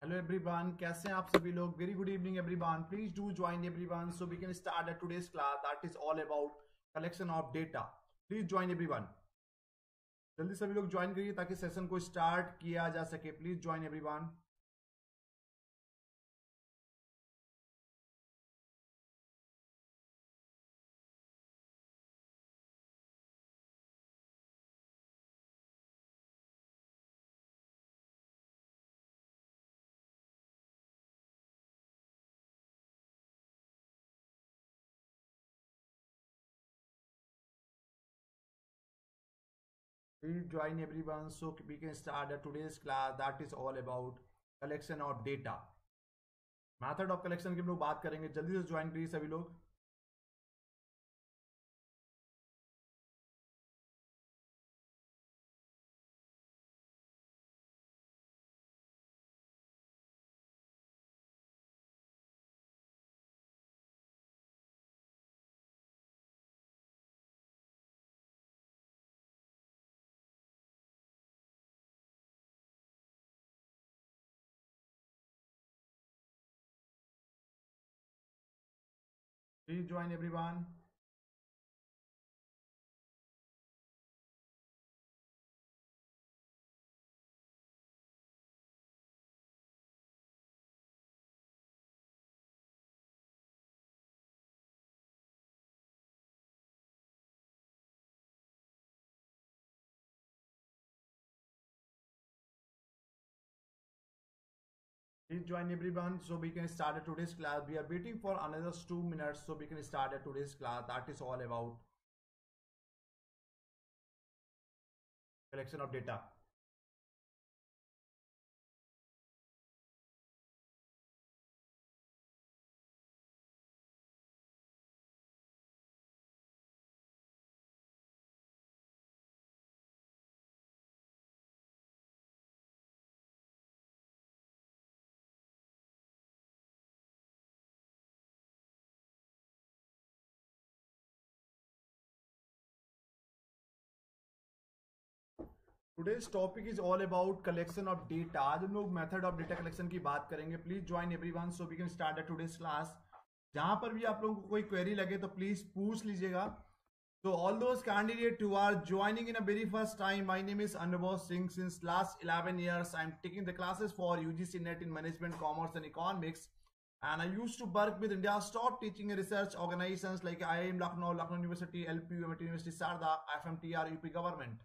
Hello everyone, कैसे हैं आप सभी लोग? Very good evening everyone. Please do join everyone so we can start at today's class that is all about collection of data. Please join everyone. जल्दी सभी लोग join करिए ताकि सेशन को स्टार्ट किया जा सके. Please join everyone. Please join everyone so we can start at today's class that is all about collection of data. Method of collection की हम लोग बात करेंगे. जल्दी से ज्वाइन करिए सभी लोग. Please join everyone. Please join everyone so we can start today's class. We are waiting for another 2 minutes so we can start today's class. That is all about collection of data. Today's topic is all about collection of data. आज हम लोग method of data collection की बात करेंगे. Please join everyone so we can start today's class. जहां पर भी आप लोगों को कोई क्वेरी लगे तो प्लीज पूछ लीजिएगा. So all those candidates who are joining in a very first time, my name is Anubhav Singh. Since last 11 years, I'm taking the classes for UGC NET in Management, Commerce and Economics. And I used to work with India's top teaching and research organizations like IIM Lucknow, Lucknow University, LPU, University Sarda, FMTR, UP Government.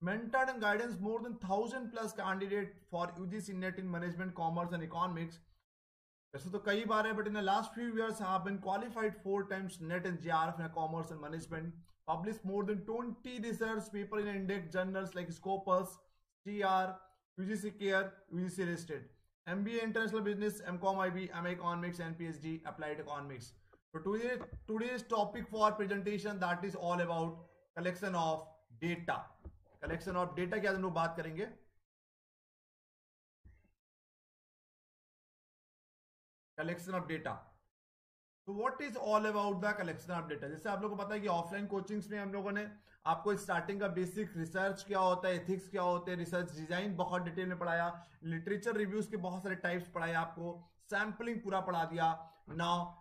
Mentored and guidance more than 1,000 plus candidates for UGC NET in Management, Commerce and Economics. वैसे तो कई बार है, but in the last few years I have been qualified 4 times NET and JRF in Commerce and Management. Published more than 20 research papers in index journals like Scopus, TR, UGC Care, UGC Listed. MBA International Business, MCOM IB, MA Economics and PhD Applied Economics. So today's topic for presentation that is all about collection of data. Collection of data की आज हम लोग बात करेंगे. Collection of data. तो what is all about the collection of data. जैसे आप लोगों को पता है कि ऑफलाइन कोचिंग्स में हम लोगों ने आपको स्टार्टिंग का बेसिक रिसर्च क्या होता है, एथिक्स क्या होते हैं, रिसर्च डिजाइन बहुत डिटेल में पढ़ाया, लिटरेचर रिव्यूज के बहुत सारे टाइप्स पढ़ाए, आपको सैंपलिंग पूरा पढ़ा दिया. नाउ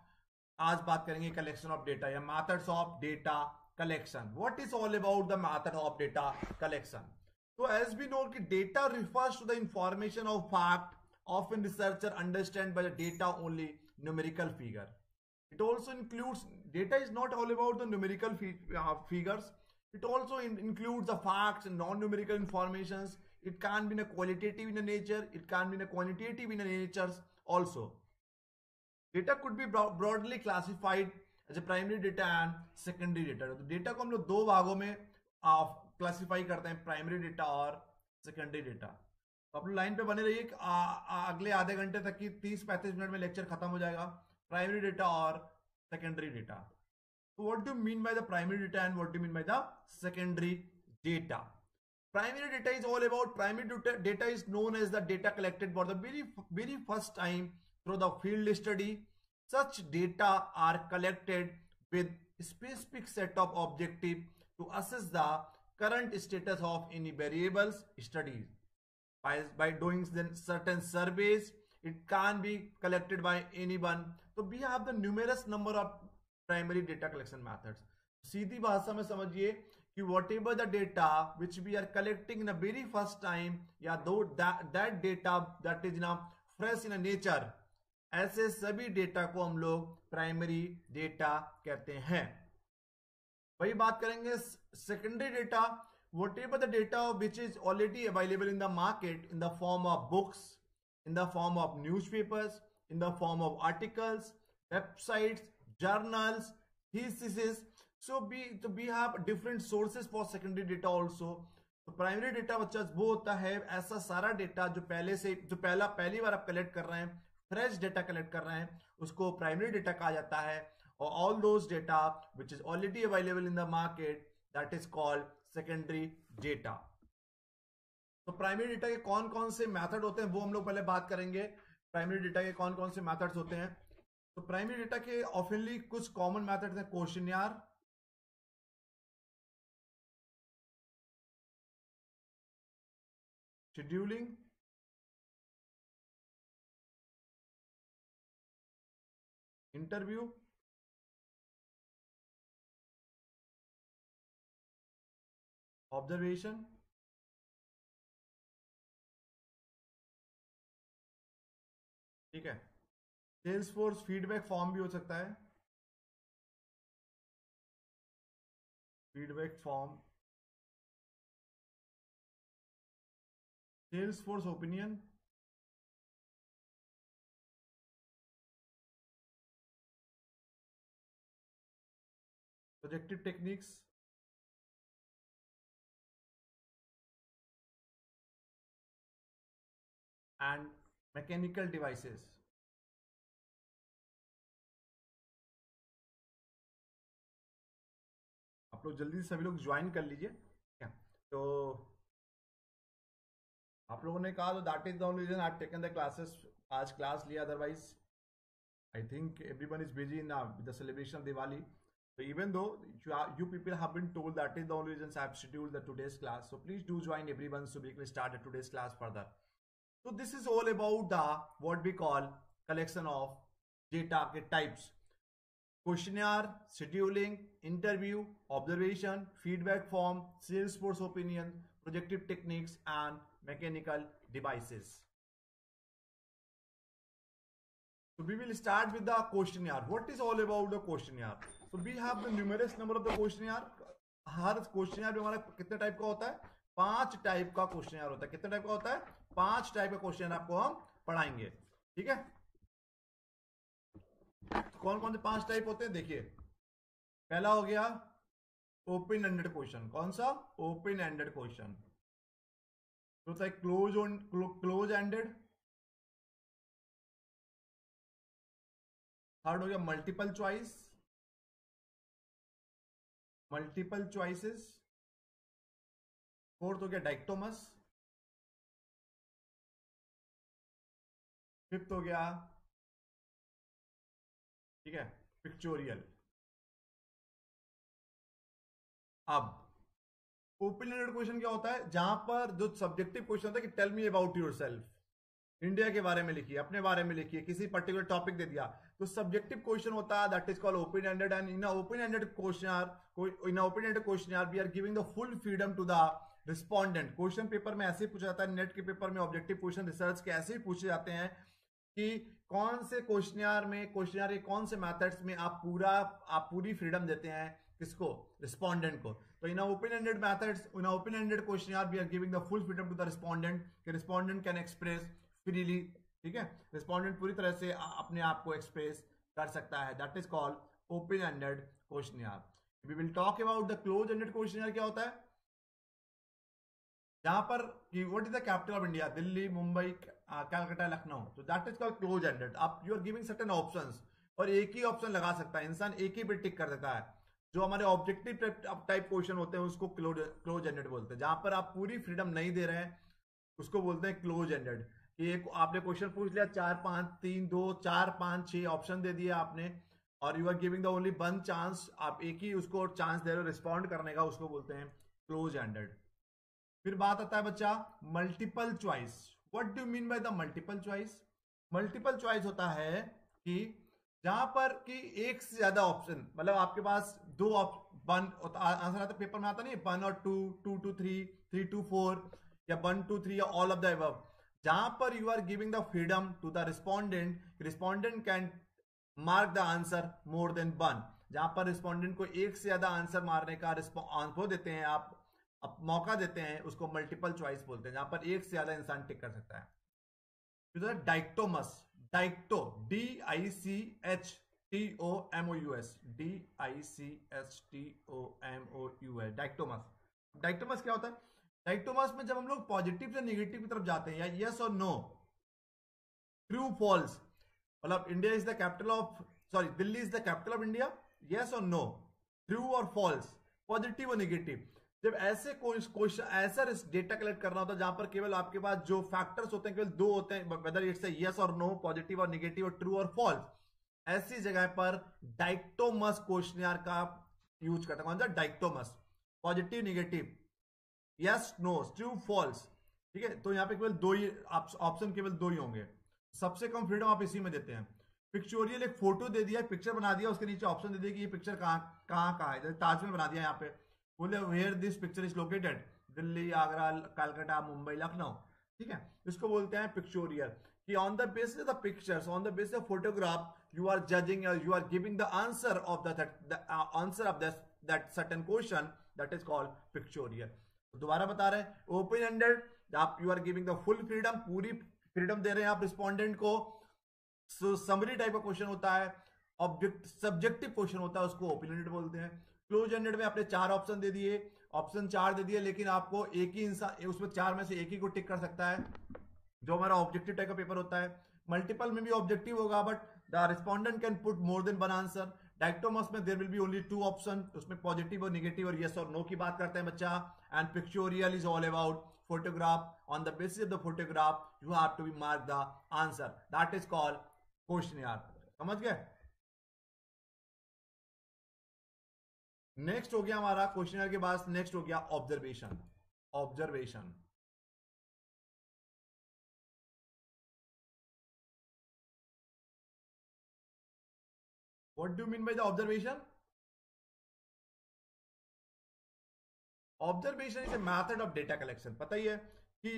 आज बात करेंगे कलेक्शन ऑफ डेटा या methods of data collection. What is all about the method of data collection? So as we know कि data refers to the information of fact. Often researcher understand by the data only numerical figure. It also includes, data is not all about the numerical figures. It also includes the facts and non-numerical informations. It can be in a qualitative in a nature. It can be in a quantitative in a nature also. Data could be broadly classified as primary data and secondary data. तो data को हम लोग दो भागों में classify करते हैं, primary data और सेकेंडरी डेटा. तो आप लोग लाइन पे बने रहिए. अगले आधे घंटे तक की 30-35 मिनट में लेक्चर खत्म हो जाएगा. प्राइमरी डेटा और सेकेंडरी डेटा. तो what do mean by the primary data and what do mean by the secondary data. Primary data is all about, primary data is known as the data collected for the very first time through the field study. Such data are collected with specific set of objectives to assess the current status of any variables studied by doing certain surveys, it can be collected by anyone. So we have the numerous number of primary data collection methods. सीधी भाषा में समझिए कि whatever the data which we are collecting in the very first time, या that data that is now fresh in a nature, ऐसे सभी data को हम लोग प्राइमरी डेटा कहते हैं. वही बात करेंगे secondary data, whatever the data which is already available in the market in the form of books, in the form of newspapers, in the form of articles, websites, journals, theses. So we have different sources for secondary data also. तो primary data बच्चा वो होता है ऐसा सारा data जो पहली बार आप कलेक्ट कर रहे हैं, फ्रेश डेटा कलेक्ट कर रहे हैं, उसको प्राइमरी डेटा कहा जाता है. और all those data which is already available in the market, that is called secondary data. तो प्राइमरी डेटा के कौन कौन से मेथड होते हैं वो हम लोग पहले बात करेंगे. प्राइमरी डेटा के कौन कौन से मेथड्स होते हैं. तो प्राइमरी डेटा के ऑफनली कुछ कॉमन मेथड्स हैं. क्वेश्चनर, शेड्यूलिंग, इंटरव्यू, ऑब्जर्वेशन, ठीक है. सेल्स फोर्स फीडबैक फॉर्म भी हो सकता है, feedback form, sales force opinion, projective techniques, and mechanical devices. आप लोग जल्दी से सभी लोग ज्वाइन कर लीजिए. तो आप लोगों ने कहा तो that is the only reason I have taken the classes. आज क्लास लिया, otherwise I think everyone is busy in the celebration of Diwali. So even though you people have been told, that is the only reason I have scheduled the today's class. So please do join everyone so we can start the today's class further. So this is all about the what we call collection of data के types. Questionnaire, scheduling, interview, observation, feedback form, sales force opinion, projective techniques, and mechanical devices. So we will start with the questionnaire. What is all about the questionnaire? So we have the numerous number of the questionnaire. हर questionnaire भी हमारा कितने type का होता है? 5 type का questionnaire होता है. कितने टाइप का होता है? 5 टाइप का क्वेश्चन आपको हम पढ़ाएंगे. ठीक है. तो कौन कौन से 5 टाइप होते हैं देखिए. पहला हो गया ओपन एंडेड क्वेश्चन. कौन सा? Open ended question. तो होता है क्लोज एंडेड. थर्ड हो गया multiple choice, multiple choices. Fourth हो गया डाइक्टोमस. फिफ्थ हो गया, ठीक है, पिक्चोरियल. अब ओपन एंडेड क्वेश्चन क्या होता है? जहां पर जो सब्जेक्टिव क्वेश्चन होता है कि tell me about yourself, India के बारे में लिखिए, अपने बारे में लिखिए, किसी पर्टिकुलर टॉपिक दे दिया तो सब्जेक्टिव क्वेश्चन होता है, that is called open ended. And in open ended question we are giving the full freedom to the respondent. Question paper में ऐसे ही पूछा जाता है, नेट के पेपर में ऑब्जेक्टिव क्वेश्चन रिसर्च के ऐसे ही पूछे जाते हैं कि कौन से क्वेश्चनर के कौन से मेथड्स में आप पूरी फ्रीडम देते हैं किसको? रिस्पोंडेंट को. तो in open ended methods, in open ended questionnaire we are giving the full freedom to the respondent कि रिस्पोंडेंट कैन एक्सप्रेस फ्रीली. ठीक है, रिस्पोंडेंट पूरी तरह से अपने आप को एक्सप्रेस कर सकता है. That is called open ended questionnaire. We will talk about the close ended questionnaire. क्या होता है? जहां पर what is the capital of India? Delhi, Mumbai, Calcutta, Lucknow. तो that is called close ended. आप you are giving certain options और एक ही ऑप्शन लगा सकता है इंसान, एक ही पे टिक कर सकता है. जो हमारे ऑब्जेक्टिव टाइप क्वेश्चन होते हैं उसको क्लोज एंडेड बोलते हैं. जहां पर आप पूरी फ्रीडम नहीं दे रहे हैं उसको बोलते हैं क्लोज एंडेड. कि एक आपने क्वेश्चन पूछ लिया, 4 5 3 2 4 5 6 ऑप्शन दे दिए आपने और you are giving the only one chance. आप एक ही उसको चांस दे रहे हो रिस्पॉन्ड करने का, उसको बोलते हैं क्लोज एंडेड. फिर बात आता है बच्चा multiple choice. What do mean by the multiple choice? Multiple choice होता है कि जहां पर कि एक से ज्यादा ऑप्शन, मतलब आपके पास दो वन आंसर आता, पेपर में आता नहीं 1 और 2, 2 to 3, 3 to 4, या 1 to 3, या ऑल ऑफ द अबव। जहां पर you are giving the freedom to the respondent, respondent can mark the answer more than one. जहां पर रिस्पोंडेंट को एक से ज्यादा आंसर मारने का आंसर देते हैं आप मौका देते हैं, उसको मल्टीपल चॉइस बोलते हैं, जहां पर एक से ज्यादा इंसान टिक कर सकता है। डाइक्टोमस, डाइक्टो, DICHTOMOUS, DICHTOMOUS, डाइक्टोमस। डाइक्टोमस क्या होता है? डाइक्टोमस में जब हम लोग पॉजिटिव से निगेटिव की तरफ जाते हैं, या यस और नो, ट्रू फॉल्स, मतलब India is the capital of, sorry, Delhi is the capital of India, yes और नो, ट्रू और फॉल्स, पॉजिटिव और निगेटिव। जब ऐसे क्वेश्चन, ऐसा डेटा कलेक्ट करना होता है जहां पर केवल आपके पास जो फैक्टर्स होते हैं केवल दो होते हैं, वेदर इट्स यस और नो, पॉजिटिव और निगेटिव, और ट्रू और फॉल्स, ऐसी जगह पर डाइक्टोमस क्वेश्चनियर का यूज करता है। कौन सा? Dichotomous, positive negative, yes no, true false, ठीक है। तो यहाँ पे केवल दो ही ऑप्शन, केवल दो ही होंगे। सबसे कम फ्रीडम आप इसी में देते हैं। पिक्चोरियल, एक फोटो दे दिया, पिक्चर बना दिया, उसके नीचे ऑप्शन दे दिया कि ये पिक्चर कहाँ है। जैसे ताजमहल बना दिया, यहाँ पे बोले where this picture is located, Delhi, Agra, Calcutta, Mumbai, Lucknow, ठीक है। इसको बोलते हैं पिक्चोरियल, कि on the basis of the pictures, on the basis of photograph, you are judging, you are giving the answer of answer of that certain question, that is called pictorial. दोबारा बता रहे हैं, ओपन एंडेड, आप you are giving the full freedom, पूरी freedom दे रहे हैं आप रिस्पोंडेंट को। समरी टाइप का क्वेश्चन होता है, ऑब्जेक्ट सब्जेक्टिव क्वेश्चन होता है, उसको ओपन एंडेड बोलते हैं। क्लोज एंडेड में आपने 4 ऑप्शन दे दिए, ऑप्शन 4 दे दिए, लेकिन आपको एक ही इंसान उसमें 4 में से एक ही को टिक कर सकता है, जो हमारा ऑब्जेक्टिव टाइप का पेपर होता है। मल्टीपल में भी ऑब्जेक्टिव होगा, but the respondent can put more than one answer. Dichotomous में there will be only 2 option, उसमें पॉजिटिव और निगेटिव और यस और नो की बात करते हैं बच्चा। And pictorial is all about photograph, on the basis of the photograph you have to be mark the answer, that is called questionnaire. समझ गए? नेक्स्ट हो गया हमारा क्वेश्चनर के बाद, नेक्स्ट हो गया observation. Observation, what do mean by the observation? Observation is a method of data collection. पता ही है कि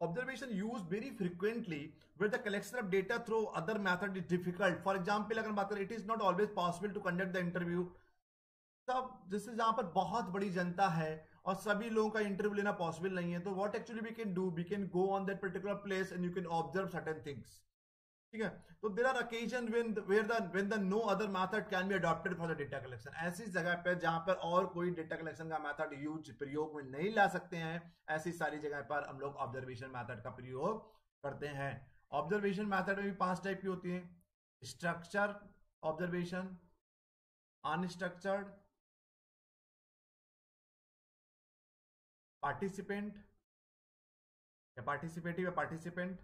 observation use very frequently where the collection of data through other method is difficult. For example, अगर बात करें, it is not always possible to conduct the interview, तब जैसे जहां पर बहुत बड़ी जनता है और सभी लोगों का इंटरव्यू लेना पॉसिबल नहीं है, तो what actually we can do, we can go on that particular place and you can observe certain things, ठीक है। तो there are occasion when the no other method can be adopted for the data collection. ऐसी जगह पर जहां पर और कोई डेटा कलेक्शन का मेथड यूज प्रयोग में नहीं ला सकते हैं, ऐसी सारी जगह पर हम लोग ऑब्जर्वेशन मेथड का प्रयोग करते हैं। ऑब्जर्वेशन मेथड में भी 5 टाइप की होती है: स्ट्रक्चर ऑब्जर्वेशन, अनस्ट्रक्चर्ड, पार्टिसिपेंट या पार्टिसिपेटिव या participant,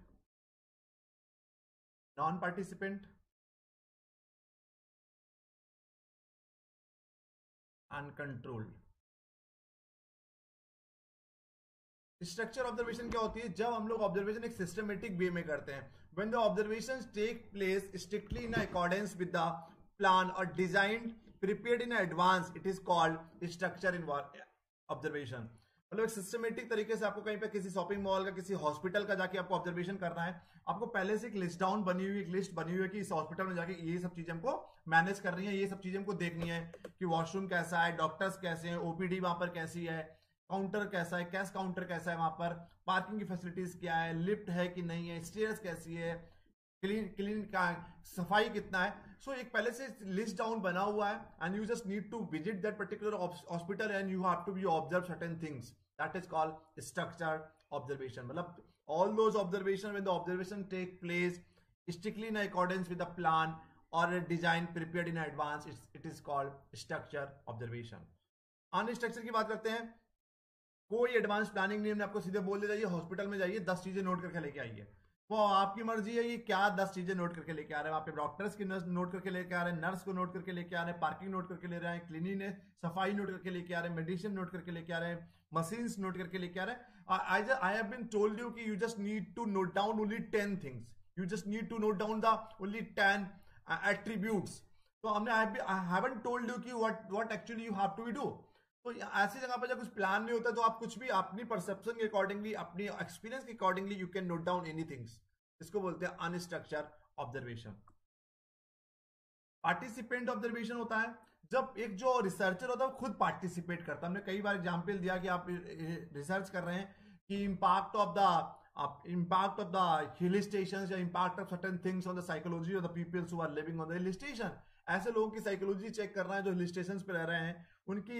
non participant, uncontrolled. Structure observation क्या होती है? जब हम लोग ऑब्जर्वेशन एक सिस्टमेटिक वे में करते हैं, when the observations take place strictly in accordance with the plan और design prepared in advance, it is called structure in observation. मतलब एक सिस्टमेटिक तरीके से आपको कहीं पे किसी शॉपिंग मॉल का, किसी हॉस्पिटल का जाके आपको ऑब्जर्वेशन करना है, आपको पहले से एक लिस्ट डाउन बनी हुई, एक लिस्ट बनी हुई है कि इस हॉस्पिटल में जाके ये सब चीजें हमको मैनेज करनी है, ये सब चीजें हमको देखनी है कि वॉशरूम कैसा है, डॉक्टर्स कैसे हैं, ओपीडी वहां पर कैसी है, काउंटर कैसा है, कैश काउंटर कैसा है, वहां पर पार्किंग की फैसिलिटीज क्या है, लिफ्ट है कि नहीं है, स्टेयर्स कैसी है, क्लीन का सफाई कितना है। सो एक पहले से लिस्ट डाउन बना हुआ है and you just need to visit that particular hospital and you have to be observe certain things, that is called structure observation. मतलब all those observation when the observation take place strictly in accordance with the plan और design prepared in advance, it is called structure observation. Unstructure की बात करते हैं, कोई advance planning नहीं, हमने आपको सीधे बोल दिया जाइए हॉस्पिटल में जाइए, 10 चीजें नोट करके लेके आइए, वो आपकी मर्जी है कि क्या 10 चीजें नोट करके लेके आ रहे हैं। वहां पे डॉक्टर्स की नोट करके लेके आ रहे हैं, नर्स को नोट करके लेके आ रहे हैं, पार्किंग नोट करके ले रहे हैं, क्लीनिनेस सफाई नोट करके लेके आ रहे हैं, मेडिसिन नोट करके लेके आ रहे हैं, मशीन्स नोट करके लेके आ रहे हैं। I have been told you कि you just need to note down only 10 things, You just need to note down the only 10 attributes. तो हमने I haven't told you कि what actually you have to do. तो ऐसी जगह पर जब कुछ प्लान नहीं होता तो आप कुछ भी अपनी परसेप्शन के अकॉर्डिंगली, अपनी एक्सपीरियंस के accordingly you can note down anything. इसको बोलते हैं अनस्ट्रक्चर्ड ऑब्जर्वेशन. पार्टिसिपेंट ऑब्जर्वेशन होता है जब एक जो रिसर्चर होता है वो खुद पार्टिसिपेट करता है. हमने कई बार एग्जांपल दिया कि आप रिसर्च कर रहे हैं कि impact of the hill station या impact of certain things on the psychology of the peoples who are living on the hill station. ऐसे लोगों की साइकोलॉजी चेक करना है जो हिल स्टेशन पे रह रहे हैं, उनकी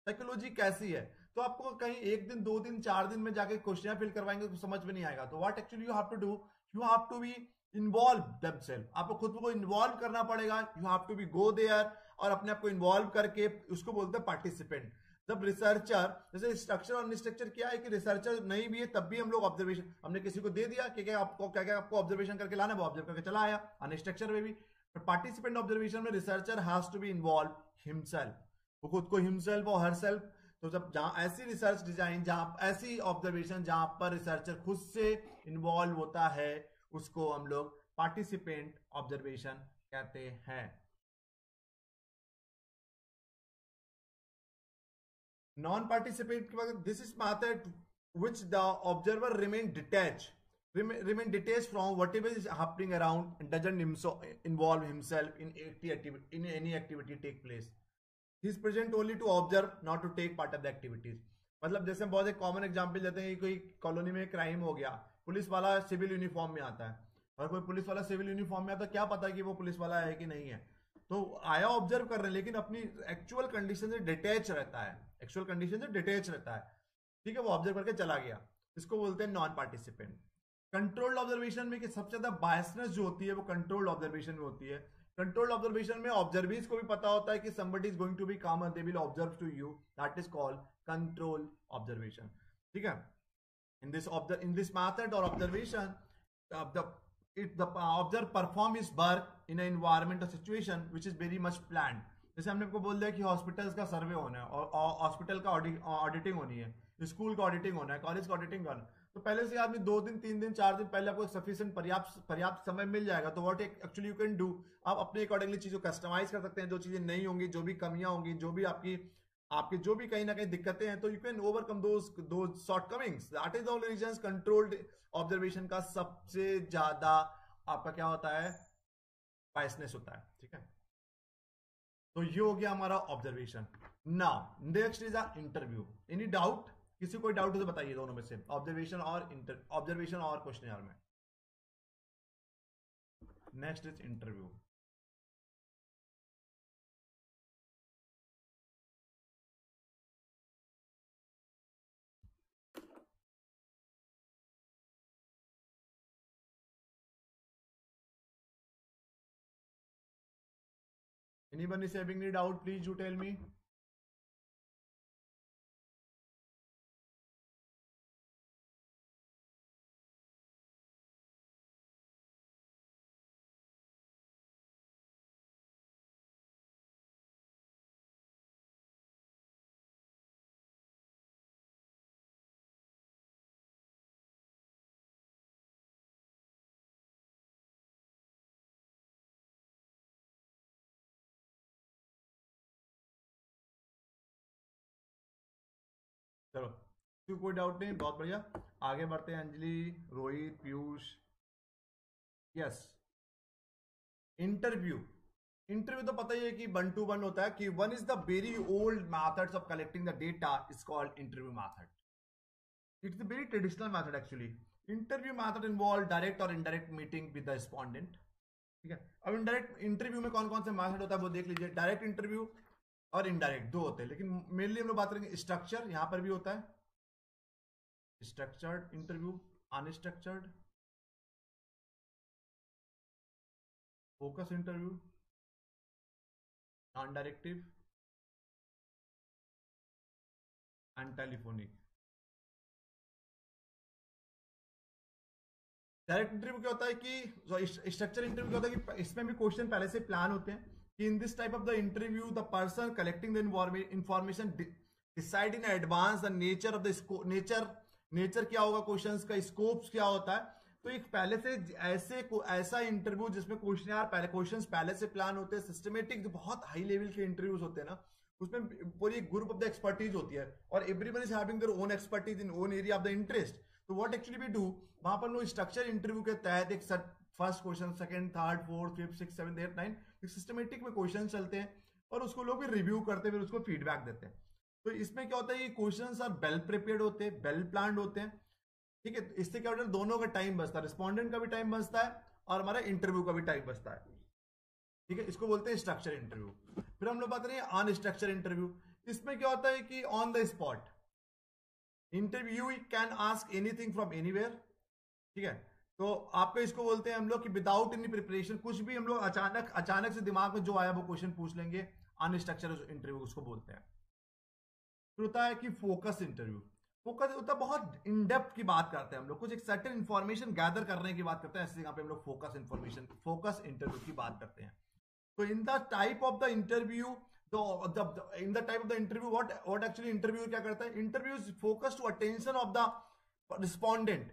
साइकोलॉजी कैसी है. तो आपको कहीं 1 दिन 2 दिन 4 दिन में जाके क्वेश्चन फिल करवाएंगे तो समझ में नहीं आएगा. तो what actually you have to do, you have to be involve themselves. आपको खुद को इन्वॉल्व करना पड़ेगा. You have to be go there और अपने आप को इन्वॉल्व करके, उसको बोलते हैं पार्टिसिपेंट. जब रिसर्चर, जैसे स्ट्रक्चर और अनस्ट्रक्चर क्या है कि रिसर्चर नहीं भी है तब भी हम लोग ऑब्जर्वेशन, हमने किसी को दे दिया कि क्या आपको ऑब्जर्वेशन करके लाना है, वो ऑब्जर्व करके चला आया. अनस्ट्रक्चर में भी पार्टिसिपेंट ऑब्जर्वेशन में researcher has to be involve himself, वो खुद को हिमसेल्फ और हरसेल्फ. तो जब जहां ऐसी रिसर्च डिजाइन, जहां ऐसी ऑब्जर्वेशन जहां पर रिसर्चर खुद से इन्वॉल्व होता है, उसको हम लोग पार्टिसिपेंट ऑब्जर्वेशन कहते हैं. Non participant, this is method which the observer remain detached from whatever is happening around and doesn't involve himself in any activity take place. He is present only to observe, not to take part of the activities. मतलब जैसे हम बहुत एक common example देते हैं कि कोई colony में क्राइम हो गया, पुलिस वाला सिविल यूनिफॉर्म में आता है, और कोई पुलिस वाला सिविल यूनिफॉर्म में आता है, क्या पता कि वो पुलिस वाला है कि नहीं है. तो आया ऑब्जर्व कर रहे हैं लेकिन अपनी एक्चुअल कंडीशन से डिटैच रहता है, एक्चुअल कंडीशन से डिटैच रहता है. ठीक है, वो ऑब्जर्व करके चला गया. इसको बोलते हैं नॉन पार्टिसिपेंट. कंट्रोल्ड ऑब्जर्वेशन में कि सबसे ज्यादा बायसनेस जो होती है वो कंट्रोल्ड ऑब्जर्वेशन में होती है. कंट्रोल्ड ऑब्जर्वेशन में ऑब्जर्वीज को भी पता होता है कि somebody is going to be calm and they will observe to you. That is called controlled observation. ठीक है. In this method or observation, the observer perform his work in an environment or situation which is very much planned. जैसे हमने आपको बोल दिया कि hospitals का सर्वे होना है और हॉस्पिटल का ऑडिटिंग होनी है, स्कूल का ऑडिटिंग होना है, कॉलेज का ऑडिटिंग करना है. तो पहले से आदमी 2 दिन 3 दिन 4 दिन पहले आपको सफिशिएंट पर्याप्त समय मिल जाएगा. तो what actually you can do, आप अपने अकॉर्डिंगली चीजों को कस्टमाइज कर सकते हैं. जो चीजें नहीं होंगी, जो भी कमियां होंगी, जो भी आपकी जो भी कहीं ना कहीं दिक्कतें हैं, तो you can overcome those shortcomings. That is the only reason. Controlled observation का सबसे ज्यादा आपका क्या होता है, बायसनेस होता है. ठीक है, तो ये हो गया हमारा observation. Now next is a interview. Any doubt, किसी कोई डाउट हो तो बताइए दोनों में से, ऑब्जर्वेशन और क्वेश्चनर में. Next is interview. Anyone is having any doubt, please you tell me. चलो, कोई डाउट नहीं, बहुत बढ़िया. आगे बढ़ते हैं. अंजलि, रोहित, पीयूष. यस, इंटरव्यू तो पता ही है कि 1 to 1 होता है. कि one is the very old methods of collecting the data is called interview method. It's a very traditional method actually. Interview method involve direct और indirect meeting with the respondent. ठीक है, अब इनडायरेक्ट इंटरव्यू में कौन कौन से method होता है वो देख लीजिए. डायरेक्ट इंटरव्यू और इनडायरेक्ट 2 होते हैं, लेकिन मेनली हम लोग बात करेंगे स्ट्रक्चर. यहां पर भी होता है structured interview, unstructured, focus interview, non directive and telephonic. Direct interview क्या होता है कि स्ट्रक्चर इंटरव्यू क्या होता है कि इसमें भी क्वेश्चन पहले से प्लान होते हैं. In this type of the interview, the person collecting the information decide in advance the nature of the nature क्या होगा क्वेश्चंस का, स्कोप्स क्या होता है. तो एक पहले से ऐसा इंटरव्यू जिसमें क्वेश्चंस पहले से प्लान होते हैं, सिस्टमेटिक, जो बहुत हाई लेवल के इंटरव्यूज होते हैं ना, उसमें पूरी ग्रुप ऑफ द एक्सपर्टीज होती है और everyone is having their own expertise in own area of the interest. तो व्हाट एक्चुअली वी डू, वहां पर लोग स्ट्रक्चर इंटरव्यू के तहत एक first question, second, third, fourth, fifth, six, seven, eight, nine, systematic में क्वेश्चन चलते हैं और उसको लोग फिर रिव्यू करते हैं, फिर उसको फीडबैक देते हैं। तो इसमें क्या होता है, ये क्वेश्चंस आर वेल प्रिपेयर्ड होते हैं, वेल प्लान्ड होते हैं, ठीक है। इससे क्या होता है, दोनों का टाइम बचता है, रिस्पॉन्डेंट का भी टाइम बचता है और हमारा इंटरव्यू का भी टाइम बचता है, ठीक है। इसको बोलते हैं स्ट्रक्चर इंटरव्यू। फिर हम लोग बात करेंगे अनस्ट्रक्चर इंटरव्यू। इसमें क्या होता है कि on the spot interview can ask anything from anywhere, ठीक है। तो आपको इसको बोलते हैं हम लोग कि विदाउट एनी प्रिपरेशन, कुछ भी हम लोग अचानक से दिमाग में जो आया वो क्वेश्चन पूछ लेंगे, अनस्ट्रक्चर इंटरव्यू उसको बोलते हैं। फिर होता है कि फोकस इंटरव्यू। फोकस होता है बहुत इन डेप्थ की बात करते हैं हम लोग, कुछ एक सर्टेन इंफॉर्मेशन गैदर करने की बात करते हैं, ऐसे यहाँ पे हम लोग फोकस इंटरव्यू की बात करते हैं। तो in the type of the interview, in the type of the interview, what actually interview क्या करता है, interview is focus to attention of the respondent.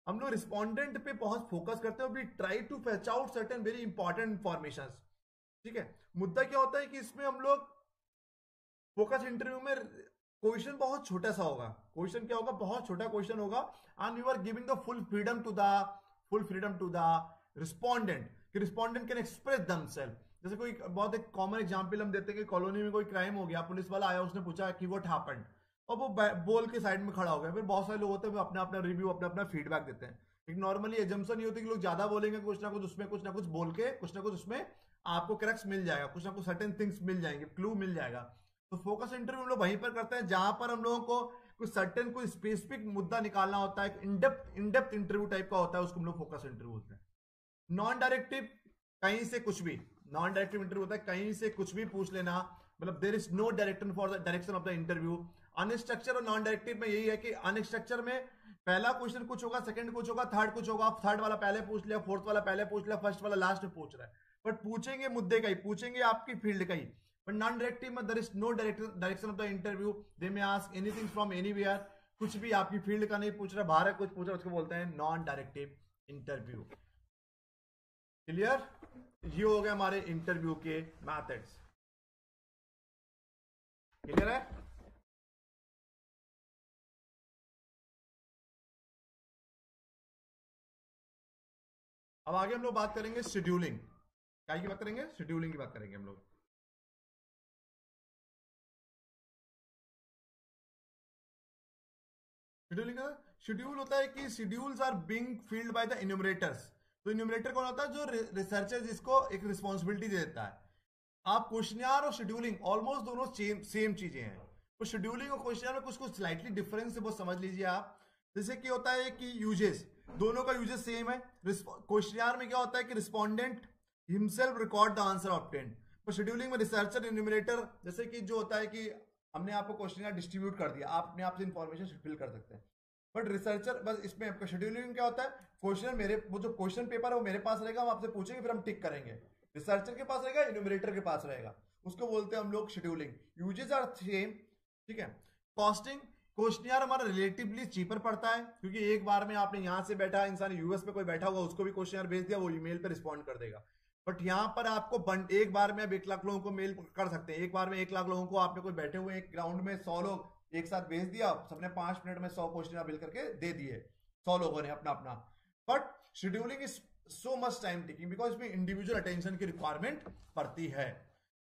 हम लोग रिस्पॉन्डेंट पे बहुत फोकस करते हैं, we try to fetch out certain very important information, ठीक है। मुद्दा क्या होता है कि इसमें हम लोग फोकस इंटरव्यू में क्वेश्चन बहुत छोटा सा होगा, क्वेश्चन क्या होगा, बहुत छोटा क्वेश्चन होगा, and you are giving the full freedom to the respondent, कि रिस्पॉन्डेंट कैन एक्सप्रेस देमसेल्फ। जैसे कोई बहुत एक कॉमन एग्जांपल हम देते हैं कि कॉलोनी में कोई क्राइम हो गया, पुलिस वाला आया, उसने पूछा कि व्हाट हैपेंड, और वो बोल के साइड में खड़ा हो गया, फिर बहुत सारे लोग होते हैं वो अपना अपना रिव्यू, अपना अपना फीडबैक देते हैं। एक नॉर्मली एजम्पशन ये होती है कि लोग ज्यादा बोलेंगे, कुछ ना कुछ उसमें कुछ ना कुछ बोल के कुछ ना कुछ उसमें आपको क्रक्स मिल जाएगा, कुछ ना कुछ सर्टेन थिंग्स मिल जाएंगे, क्लू मिल जाएगा। तो फोकस इंटरव्यू हम लोग वहीं पर करते हैं जहां पर हम लोगों को कुछ सर्टेन कोई स्पेसिफिक मुद्दा निकालना होता है, इनडेप्थ इंटरव्यू टाइप का होता है, उसको हम लोग फोकस इंटरव्यू बोलते हैं। नॉन डायरेक्टिव, कहीं से कुछ भी, नॉन डायरेक्टिव इंटरव्यू होता है कहीं से कुछ भी पूछ लेना, मतलब there is no direction for the direction of the interview. Unstructured और नॉन डायरेक्टिव में यही है कि अनस्ट्रक्चर में पहला क्वेश्चन कुछ होगा, सेकंड कुछ होगा, थर्ड कुछ होगा, थर्ड वाला पहले पूछ लिया, फोर्थ वाला पहले पूछ लिया, फर्स्ट वाला लास्ट में पूछ रहा है, बट पूछेंगे मुद्दे का ही, पूछेंगे आपकी फील्ड का ही। बट नॉन डायरेक्टिव में there is no direction of the interview, they may ask anything from anywhere, कुछ भी आपकी फील्ड का नहीं पूछ रहा, बाहर कुछ पूछ रहा, उसको बोलते हैं नॉन डायरेक्टिव इंटरव्यू। क्लियर? ये हो गया हमारे इंटरव्यू के मैथड्स। क्लियर है? अब आगे हम लोग बात करेंगे शेड्यूलिंग। क्या की बात करेंगे? शेड्यूलिंग की बात करेंगे हम लोग। शेड्यूलिंग का शेड्यूल होता है कि schedules are being filled by the enumerators. तो इन्यूमरेटर कौन होता है? जो रिसर्चर जिसको एक रिस्पॉन्सिबिलिटी दे देता है। आप क्वेश्चनियर और शेड्यूलिंग ऑलमोस्ट दोनों सेम चीजें हैं। तो शेड्यूलिंग और क्वेश्चनियर में कुछ कुछ स्लाइटली डिफरेंस है, वो समझ लीजिए आप। जैसे कि होता है कि यूजेस, दोनों का यूजेस सेम है। क्वेश्चनियर में क्या होता है कि respondent himself record the answer obtained, पर शेड्यूलिंग में रिसर्चर इन्यूमरेटर, जैसे कि जो होता है कि हमने आपको क्वेश्चनियर डिस्ट्रीब्यूट कर दिया, आप अपने आप से इंफॉर्मेशन फिल कर सकते हैं, बट रिसर्चर बस इसमें आपका शेड्यूलिंग क्या होता है, क्वेश्चन मेरे, वो जो क्वेश्चन पेपर है वो मेरे पास रहेगा, हम आपसे पूछेंगे, फिर हम टिक करेंगे। रिसर्चर के पास रहेगा, इन्यूमरेटर के पास रहेगा, उसको बोलते हैं हम लोग शेड्यूलिंग। यूजेस आर सेम, ठीक है। कॉस्टिंग, क्वेश्चनियर हमारा रिलेटिवली चीपर पड़ता है, क्योंकि एक बार में आपने यहां से बैठा इंसान यूएस में कोई बैठा हुआ, उसको भी क्वेश्चनियर भेज दिया, वो ईमेल पे रिस्पॉन्ड कर देगा। बट यहाँ पर आपको एक बार में आप 1 लाख लोगों को मेल कर सकते हैं, एक बार में 1 लाख लोगों को आपने कोई बैठे हुए एक ग्राउंड में 100 लोग एक साथ भेज दिया, सबने 5 मिनट में 100 क्वेश्चन बिल करके दे दिए 100 लोगों ने अपना अपना। But scheduling is so much time taking, because इसमें इंडिविजुअल अटेंशन की रिक्वायरमेंट पड़ती है।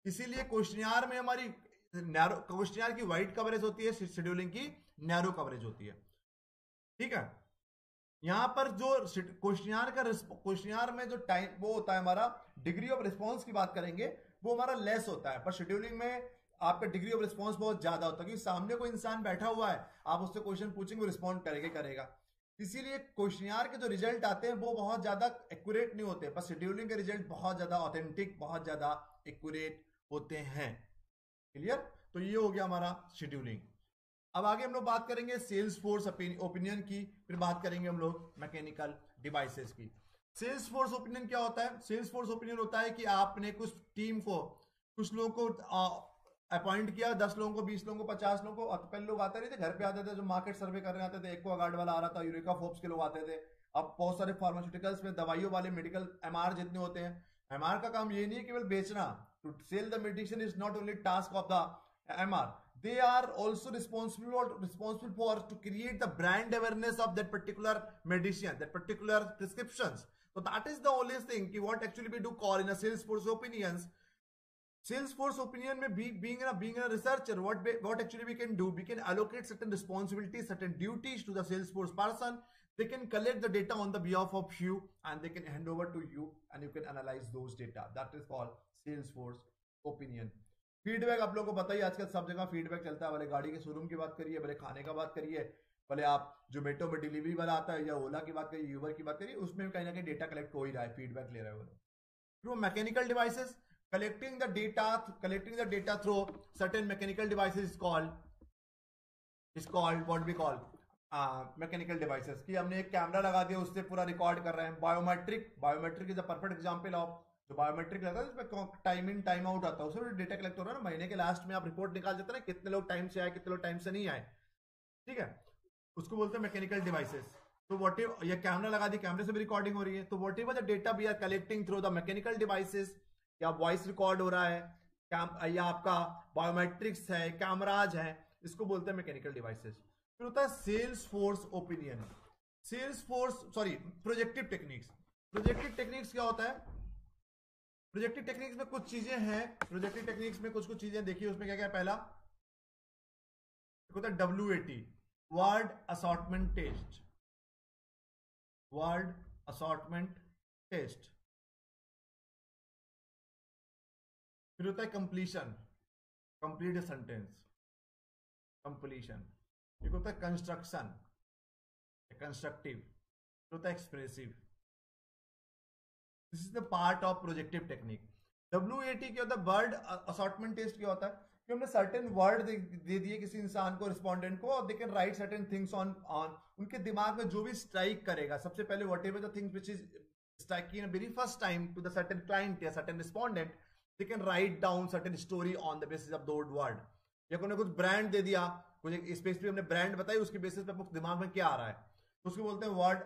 इसीलिए क्वेश्चनियर में हमारी क्वेश्चनियर की वाइड कवरेज होती है, शेड्यूलिंग की नैरो कवरेज होती है, ठीक है। यहां पर जो क्वेश्चनियर में जो टाइम वो होता है हमारा, डिग्री ऑफ रिस्पॉन्स की बात करेंगे, वो हमारा लेस होता है, पर शेड्यूलिंग में आपका डिग्री ऑफ रिस्पॉन्स बहुत ज्यादा होता है, क्योंकि सामने कोई इंसान बैठा हुआ है, आप उससे क्वेश्चन पूछेंगे, वो रिस्पॉन्ड करेगा। इसीलिए क्वेश्चनियर के जो रिजल्ट आते हैं वो बहुत ज्यादा एक्यूरेट नहीं होते, पर शेड्यूलिंग के रिजल्ट बहुत ज्यादा ऑथेंटिक, बहुत ज्यादा एक्यूरेट होते हैं। क्लियर? तो ये हो गया हमारा शेड्यूलिंग। अब आगे हम लोग बात करेंगे सेल्स फोर्स ओपिनियन की, फिर बात करेंगे हम लोग मैकेनिकल डिवाइसेस की। सेल्स फोर्स ओपिनियन क्या होता है? सेल्स फोर्स ओपिनियन होता है कि आपने कुछ टीम को, कुछ लोगों को अपॉइंट किया, 10 लोगों को, 20 लोगों को, 50 लोगों को। पहले लोग आते नहीं थे, घर पे आते थे, जो मार्केट सर्वे करने आते थे, एक्वागार्ड वाला आ रहा था, यूरेका फोर्ब्स के लोग आते थे, अब बहुत सारे फार्मास्यूटिकल्स में दवाइयों वाले मेडिकल एमआर जितने होते हैं, एमआर का काम ये नहीं है केवल बेचना. To sell the medicine is not only task of the MR, they are also responsible for to create the brand awareness of that particular medicine, that particular prescriptions. So that is the only thing ki what actually we do call in a Salesforce opinions. Salesforce opinion में being a researcher, what actually we can do, we can allocate certain responsibilities, certain duties to the Salesforce person. They can collect the data on the behalf of you and they can hand over to you and you can analyze those data. That is called Salesforce opinion. Feedback आप लोगों को पता ही आजकल सब जगह feedback चलता है. भले गाड़ी के शोरूम की बात करिए, भले खाने का बात करिए, भले आप जोमेटो में डिलीवरी वाला आता है या ओला की बात करिए, यूबर की बात करिए, उसमें कहीं ना कहीं डेटा कलेक्ट हो ही रहा है, फीडबैक ले रहे हो. Through mechanical devices, collecting the data through certain mechanical devices is called what we call mechanical devices. कि हमने एक कैमरा लगा दिया, उससे पूरा रिकॉर्ड कर रहे हैं. Biometric is a perfect example of. जो बायोमेट्रिक लगता है उसमें टाइम इन टाइम आउट आता है, उसमें डेटा कलेक्ट हो रहा है ना. महीने के लास्ट में आप रिपोर्ट निकाल देते हैं ना, कितने लोग टाइम से आए, कितने लोग टाइम से नहीं आए. ठीक है, उसको बोलते हैं मैकेनिकल डिवाइसेस. तो वॉट ये कैमरा लगा दी, कैमरे से भी रिकॉर्डिंग हो रही है. तो whatever the data we are collecting through the mechanical devices, या वॉइस रिकॉर्ड हो रहा है, या आपका बायोमेट्रिक्स है, कैमराज है, इसको बोलते हैं मैकेनिकल डिवाइसेस. फिर होता है sales force opinion. Projective techniques. Projective techniques क्या होता है? प्रोजेक्टिव टेक्निक्स में कुछ चीजें हैं. प्रोजेक्टिव टेक्निक्स में कुछ चीजें देखिए, उसमें क्या क्या है. पहला होता है WAT, word assortment test. Word assortment test. फिर होता है कंप्लीशन, कंप्लीट सेंटेंस, कंप्लीशन. एक होता है कंस्ट्रक्शन, कंस्ट्रक्टिव. फिर होता है expressive. This is the part of projective technique. WAT क्या होता है? वर्ड असॉर्टमेंट टेस्ट क्या होता है कि हमने सर्टेन वर्ड दे दिए किसी इंसान को, रिस्पोंडेंट को, और they can write certain things on उनके दिमाग में जो भी स्ट्राइक करेगा सबसे पहले, whatever the things which is striking in very first time to the certain client या certain respondent, they can write down certain story on the basis of those word. या कोई ने कुछ ब्रांड दे दिया, कुछ स्पेसिफिक हमने brand बताई, उसके बेसिस पे आपको दिमाग में क्या आ रहा है, तो उसको बोलते हैं वर्ड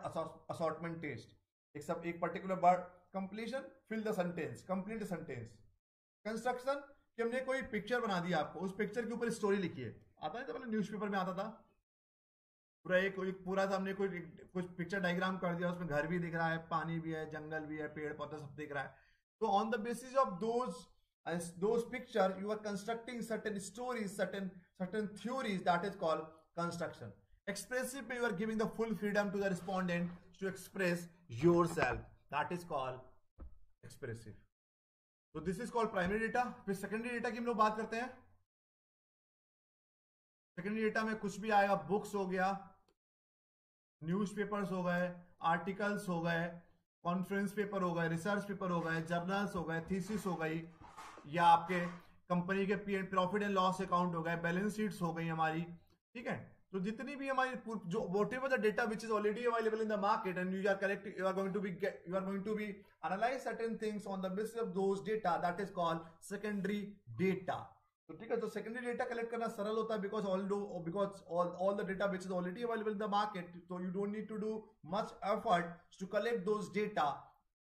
असॉर्टमेंट टेस्ट. एक particular word. Completion, fill the sentence, complete sentence. Construction, कि हमने कोई पिक्चर बना दिया आपको, उस पिक्चर के ऊपर स्टोरी लिखी है. आता है तो पहले न्यूज़पेपर में आता था, पूरा सा हमने कुछ पिक्चर डायग्राम कर दिया, उसमें घर भी दिख रहा है, पानी भी है, जंगल भी है, पेड़ पौधे सब दिख रहा है. So on the basis of those picture, you are constructing certain stories, certain theories. That is called construction. Expressive, you are giving the full freedom to the respondent to express yourself. That is called expressive. So this is called primary data. फिर secondary data की हम लोग बात करते हैं. secondary data में कुछ भी आएगा, बुक्स हो गया, न्यूज़पेपर्स हो गए, आर्टिकल्स हो गए, कॉन्फ्रेंस पेपर हो गए, रिसर्च पेपर हो गए, जर्नल्स हो गए, थीसिस हो गई, या आपके कंपनी के प्रॉफिट एंड लॉस अकाउंट हो गए, बैलेंस शीट्स हो गई हमारी. ठीक है, तो जितनी भी हमारी जो whatever the data which is already available in the market and you are going to be analyse certain things on the basis of those data, that is called secondary data. तो ठीक है, तो सेकेंडरी डेटा कलेक्ट करना सरल होता है because all the data which is already available in the market, so you don't need to do much effort to collect those data.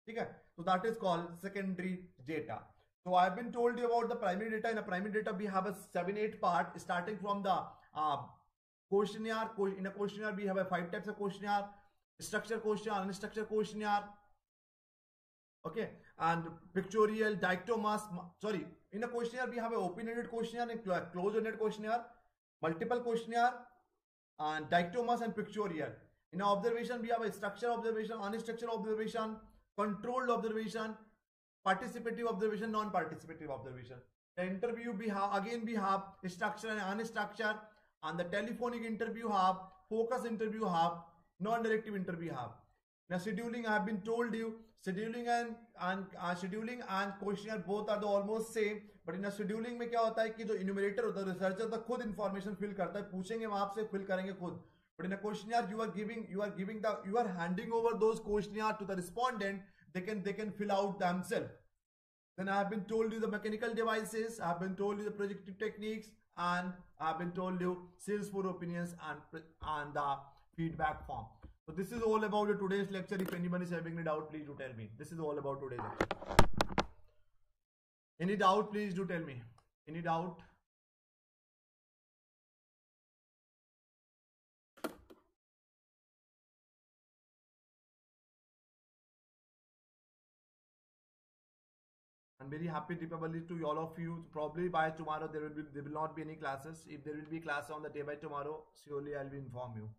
ठीक है, so that is called secondary data. So I have been told you about the primary data. In a primary data we have a 7-8 part starting from the questionnaire. In a questionnaire we have a 5 types of questionnaire: structured questionnaire, unstructured questionnaire, okay, and pictorial, dichotomous. In a questionnaire we have an open-ended questionnaire and closed-ended questionnaire, multiple questionnaire, and dichotomous and pictorial. In observation we have a structured observation, unstructured observation, controlled observation, participative observation, non-participative observation. The interview we have structured and unstructured, and the telephonic interview have, focus interview have, non-directive interview have. Now scheduling, I have been told you, scheduling and questionnaire both are the almost same, but in a scheduling में क्या होता है कि जो enumerator होता है, researcher तो खुद information fill करता है, पूछेंगे हम आपसे, fill करेंगे खुद. But in a questionnaire you are handing over those questionnaire to the respondent. They can fill out themselves. Then I have been told you the mechanical devices, I have been told you the projective techniques, and I have been told you Salesforce opinions and the feedback form. So this is all about the today's lecture. If anyone is having any doubt, please do tell me. This is all about today's lecture. Any doubt, please do tell me. Any doubt? I'm very happy Deepavali to all of you. Probably by tomorrow there will not be any classes. If there will be class on the day by tomorrow, surely I'll inform you.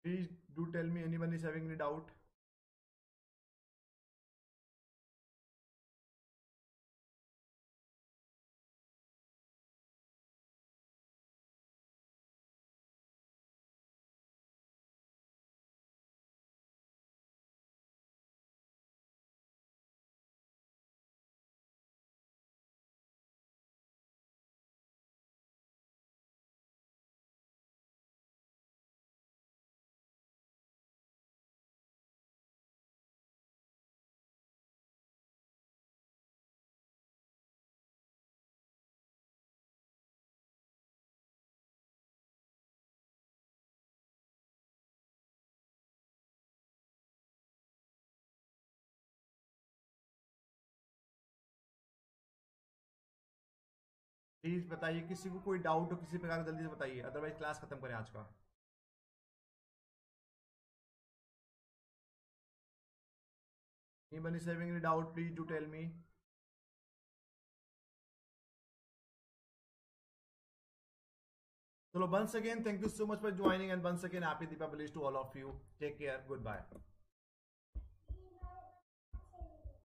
Please do tell me anyone is having any doubt. Please बताइए किसी को कोई doubt हो किसी प्रकार का, जल्दी से बताइए, अदरवाइज क्लास खत्म करें आज का. Anyone is having any doubt, please do tell me. So once again, thank you so much for joining, and once again, happy Deepavali to all of you. Take care. Goodbye.